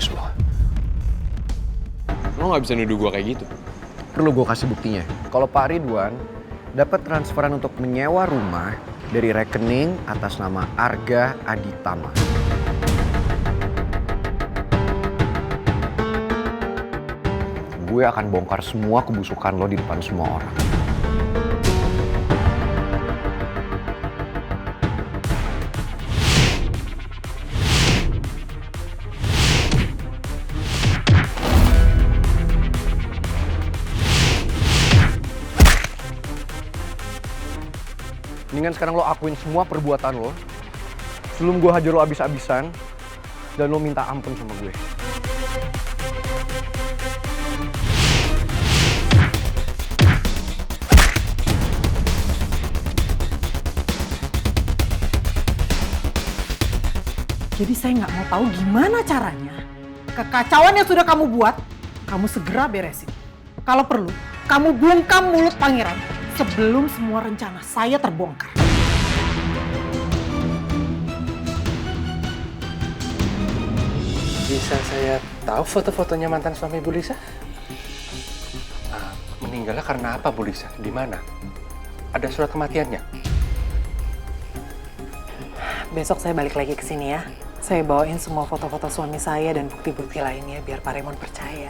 ini semua. Lo nggak bisa nuduh gue kayak gitu. Perlu gue kasih buktinya. Kalau Pak Ridwan dapat transferan untuk menyewa rumah dari rekening atas nama Arga Aditama. Gue akan bongkar semua kebusukan lo di depan semua orang. Mendingan sekarang lo akuin semua perbuatan lo sebelum gue hajar lo abis-abisan dan lo minta ampun sama gue. Jadi saya nggak mau tahu gimana caranya kekacauan yang sudah kamu buat, kamu segera beresin. Kalau perlu, kamu bungkam mulut pangeran sebelum semua rencana saya terbongkar. Bisa saya tahu foto-fotonya mantan suami Bu Lisa? Meninggalnya karena apa Bu Lisa? Di mana? Ada surat kematiannya? Besok saya balik lagi ke sini ya. Saya bawain semua foto-foto suami saya dan bukti-bukti lainnya biar Pak Raymond percaya.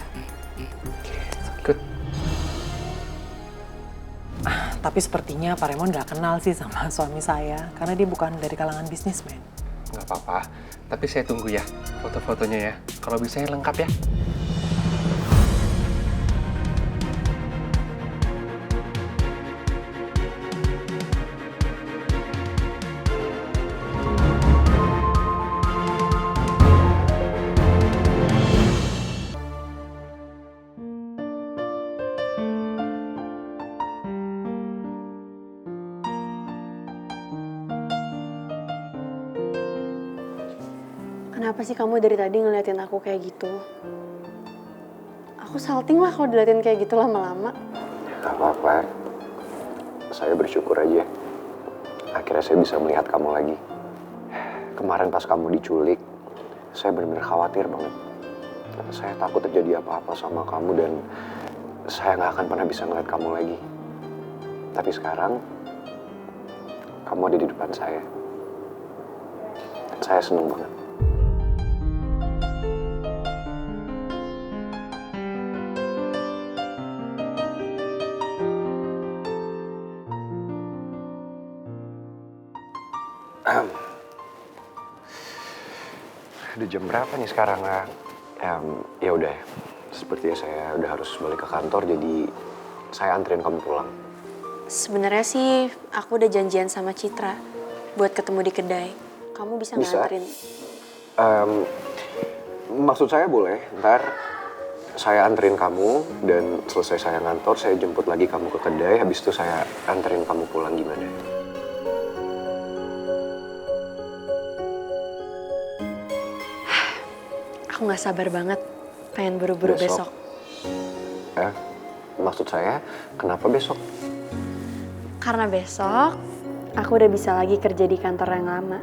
Good. Tapi sepertinya Pak Raymond nggak kenal sih sama suami saya karena dia bukan dari kalangan bisnismen. Nggak apa-apa, tapi saya tunggu ya foto-fotonya ya. Kalau bisa yang lengkap ya. Kenapa sih kamu dari tadi ngeliatin aku kayak gitu? Aku salting lah kalau diliatin kayak gitu lama-lama. Gak apa-apa. Saya bersyukur aja. Akhirnya saya bisa melihat kamu lagi. Kemarin pas kamu diculik, saya benar-benar khawatir banget. Saya takut terjadi apa-apa sama kamu dan saya nggak akan pernah bisa ngeliat kamu lagi. Tapi sekarang, kamu ada di depan saya. Saya seneng banget. Udah jam berapa nih sekarang? Ya udah, sepertinya saya udah harus balik ke kantor, jadi saya anterin kamu pulang. Sebenarnya sih aku udah janjian sama Citra buat ketemu di kedai. Kamu bisa nganterin? Maksud saya boleh, ntar saya anterin kamu dan selesai saya ngantor, saya jemput lagi kamu ke kedai, habis itu saya anterin kamu pulang, gimana? Aku nggak sabar banget, pengen buru-buru besok. Maksud saya, kenapa besok? Karena besok aku udah bisa lagi kerja di kantor yang lama.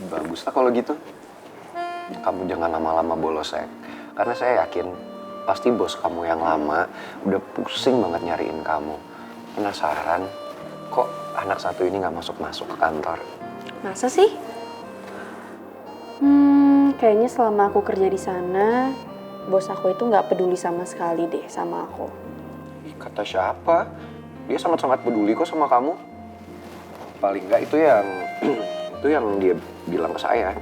Bagus lah kalau gitu. Kamu jangan lama-lama bolos ya. Karena saya yakin pasti bos kamu yang lama udah pusing banget nyariin kamu. Penasaran kok anak satu ini nggak masuk-masuk ke kantor. Masa sih? Kayaknya selama aku kerja di sana, bos aku itu nggak peduli sama sekali deh sama aku. Kata siapa? Dia sangat-sangat peduli kok sama kamu. Paling nggak itu yang dia bilang ke saya.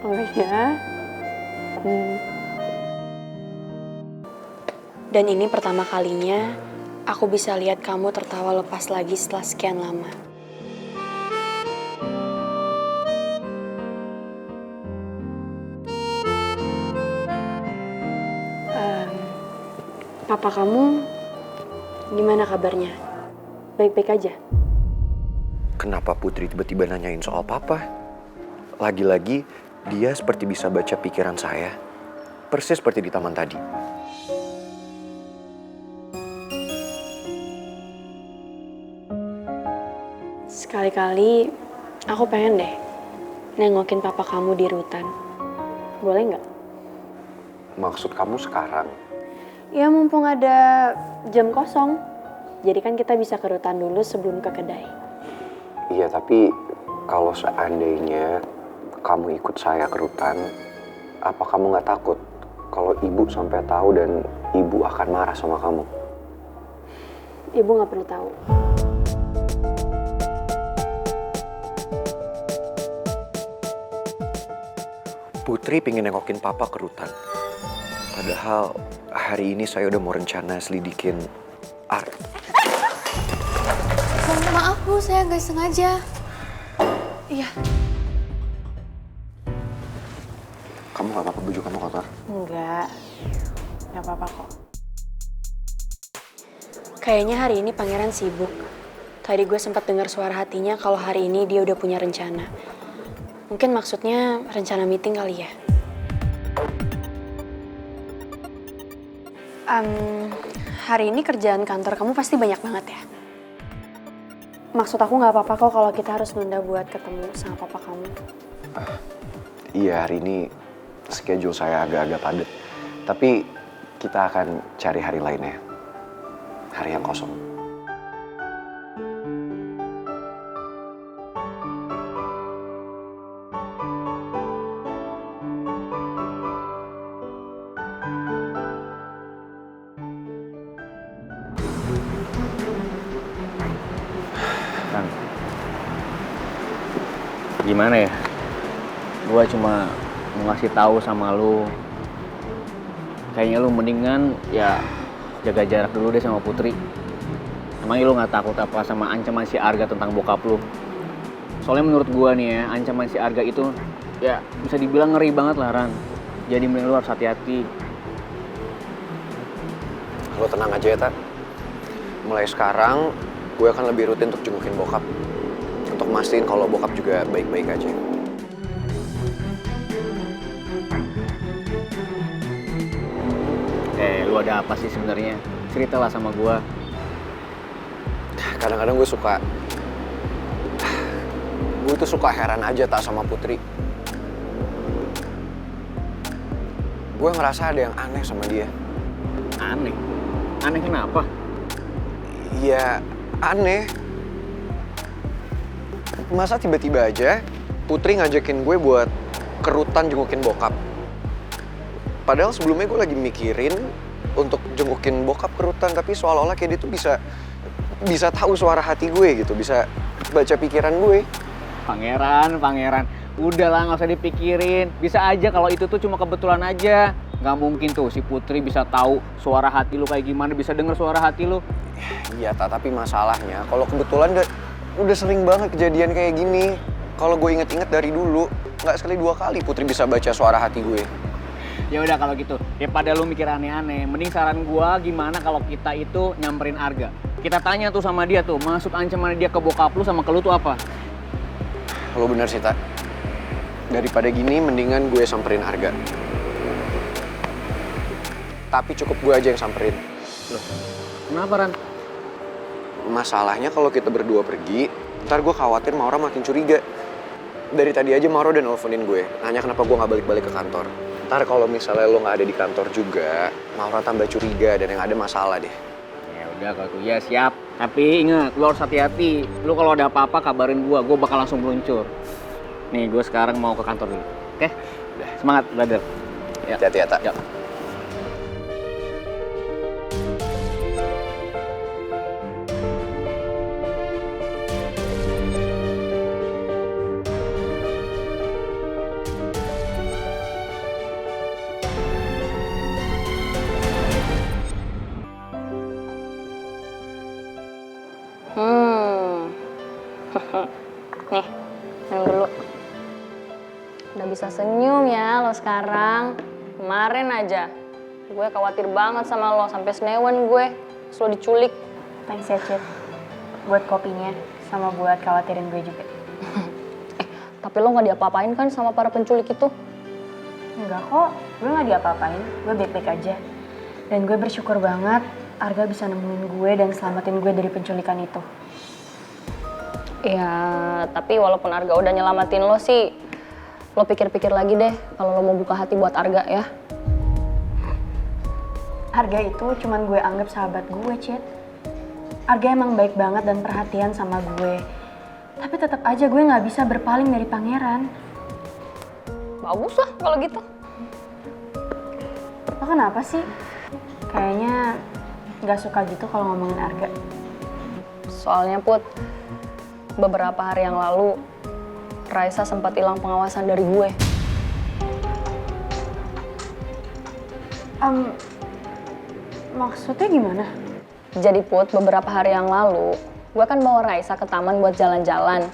Oh iya? Dan ini pertama kalinya aku bisa lihat kamu tertawa lepas lagi setelah sekian lama. Papa kamu gimana kabarnya? Baik-baik aja? Kenapa Putri tiba-tiba nanyain soal papa? Lagi-lagi dia seperti bisa baca pikiran saya. Persis seperti di taman tadi. Sekali-kali aku pengen deh nengokin papa kamu di rutan. Boleh nggak? Maksud kamu sekarang? Ya mumpung ada jam kosong. Jadi kan kita bisa ke rutan dulu sebelum ke kedai. Iya, tapi kalau seandainya kamu ikut saya ke rutan, apa kamu nggak takut kalau ibu sampai tahu dan ibu akan marah sama kamu? Ibu nggak perlu tahu. Putri pengen nengokin papa ke rutan. Padahal hari ini saya udah mau rencana selidikin Maaf Bu, saya nggak sengaja. Iya. Kamu nggak apa-apa, baju kamu kotor? Enggak apa-apa kok. Kayaknya hari ini pangeran sibuk. Tadi gue sempat dengar suara hatinya kalau hari ini dia udah punya rencana. Mungkin maksudnya rencana meeting kali ya. Hari ini kerjaan kantor kamu pasti banyak banget ya? Maksud aku nggak apa-apa kok kalau kita harus nunda buat ketemu sama papa kamu. Iya, hari ini schedule saya agak-agak padat. Tapi kita akan cari hari lainnya. Hari yang kosong. Kang, gimana ya? Gua cuma mau ngasih tahu sama lu. Kayaknya lu mendingan ya jaga jarak dulu deh sama Putri. Emangnya lu nggak takut apa sama ancaman si Arga tentang bokap lu? Soalnya menurut gua nih ya, ancaman si Arga itu ya bisa dibilang ngeri banget lah, Ran. Jadi mending lu harus hati-hati. Lo tenang aja ya, Tak. Mulai sekarang, gue akan lebih rutin untuk jengukin bokap. Untuk mastiin kalau bokap juga baik-baik aja. Lu ada apa sih sebenarnya? Ceritalah sama gua. Kadang-kadang gue suka... Gue tuh suka heran aja, Tak, sama Putri. Gue ngerasa ada yang aneh sama dia. Aneh? Aneh kenapa? Iya, aneh. Masa tiba-tiba aja Putri ngajakin gue buat ke rutan jengukin bokap. Padahal sebelumnya gue lagi mikirin untuk jengukin bokap ke rutan, tapi seolah-olah kayak dia tuh bisa tahu suara hati gue gitu, bisa baca pikiran gue. Pangeran. Udahlah, nggak usah dipikirin. Bisa aja kalau itu tuh cuma kebetulan aja. Nggak mungkin tuh si Putri bisa tahu suara hati lu kayak gimana, bisa denger suara hati lu. Iya, tapi masalahnya kalau kebetulan udah sering banget kejadian kayak gini. Kalau gue inget-inget dari dulu, nggak sekali dua kali Putri bisa baca suara hati gue. Ya udah kalau gitu, ya pada lu mikir aneh-aneh. Mending saran gua gimana kalau kita itu nyamperin Arga. Kita tanya tuh sama dia tuh, maksud ancaman dia ke bokap lu sama ke lu tuh apa? Lo bener sih, Tak. Daripada gini, mendingan gue samperin Arga. Tapi cukup gue aja yang samperin. Loh, kenapa, Ran? Masalahnya kalau kita berdua pergi, ntar gue khawatir Maura makin curiga. Dari tadi aja Maura udah nelfonin gue, nanya kenapa gue gak balik-balik ke kantor. Ntar kalau misalnya lo gak ada di kantor juga, Maura tambah curiga dan yang ada masalah deh. Ya udah kalau gitu, ya siap. Tapi ingat, lu harus hati-hati. Lu kalau ada apa-apa kabarin gua bakal langsung meluncur. Nih, gue sekarang mau ke kantor dulu. Oke? Udah. Semangat, brother. Ya. Hati-hati ya, Tak. Ya. Nih, minum dulu. Udah bisa senyum ya lo sekarang. Kemarin aja, gue khawatir banget sama lo, sampai senewan gue. Terus lo diculik. Thanks ya, Cid. Buat kopinya, sama buat khawatirin gue juga. Tapi lo gak diapa-apain kan sama para penculik itu? Enggak kok, gue gak diapa-apain. Gue baik-baik aja. Dan gue bersyukur banget Arga bisa nemuin gue dan selamatin gue dari penculikan itu. Ya, tapi walaupun Arga udah nyelamatin lo sih, lo pikir-pikir lagi deh kalau lo mau buka hati buat Arga ya. Arga itu cuman gue anggap sahabat gue, Cid. Arga emang baik banget dan perhatian sama gue. Tapi tetap aja gue nggak bisa berpaling dari pangeran. Bagus lah kalau gitu. Lo kenapa sih? Kayaknya nggak suka gitu kalau ngomongin Arga. Soalnya Put, beberapa hari yang lalu Raisa sempat hilang pengawasan dari gue. Maksudnya gimana? Jadi Put, beberapa hari yang lalu gue kan bawa Raisa ke taman buat jalan-jalan.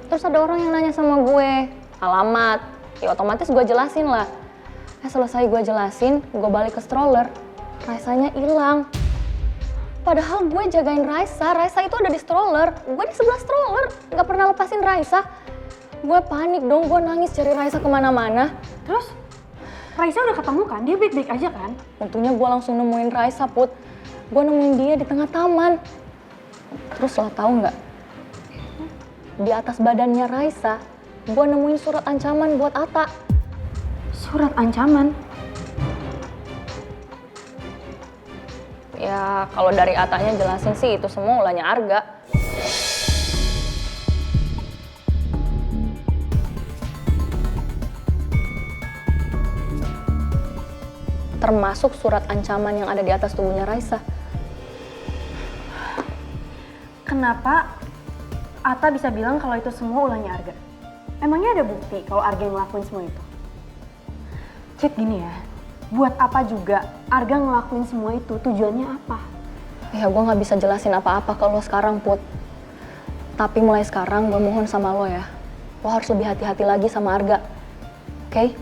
Terus ada orang yang nanya sama gue alamat, ya otomatis gue jelasin lah. Selesai gue jelasin, gue balik ke stroller, Raisanya hilang. Padahal gue jagain Raisa itu ada di stroller, gue di sebelah stroller, gak pernah lepasin Raisa. Gue panik dong, gue nangis cari Raisa kemana-mana. Terus? Raisa udah ketemu kan? Dia baik-baik aja kan? Untungnya gue langsung nemuin Raisa, Put. Gue nemuin dia di tengah taman. Terus lo tau nggak? Di atas badannya Raisa, gue nemuin surat ancaman buat Ata. Surat ancaman? Ya kalau dari Atanya jelasin sih itu semua ulahnya Arga. Termasuk surat ancaman yang ada di atas tubuhnya Raisa. Kenapa Ata bisa bilang kalau itu semua ulahnya Arga? Emangnya ada bukti kalau Arga yang ngelakuin semua itu? Cid, gini ya, buat apa juga Arga ngelakuin semua itu? Tujuannya apa? Ya gue gak bisa jelasin apa-apa ke lo sekarang, Put. Tapi mulai sekarang gue mohon sama lo ya, lo harus lebih hati-hati lagi sama Arga. Oke?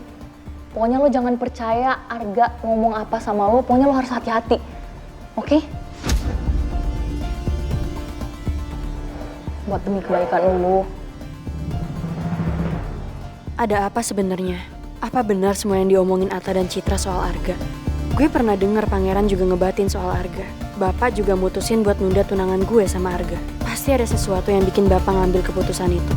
Pokoknya lo jangan percaya Arga ngomong apa sama lo, pokoknya lo harus hati-hati. Oke? Buat demi kebaikan lo. Ada apa sebenarnya? Apa benar semua yang diomongin Ata dan Citra soal Arga? Gue pernah dengar Pangeran juga ngebatin soal Arga. Bapak juga mutusin buat nunda tunangan gue sama Arga. Pasti ada sesuatu yang bikin Bapak ngambil keputusan itu.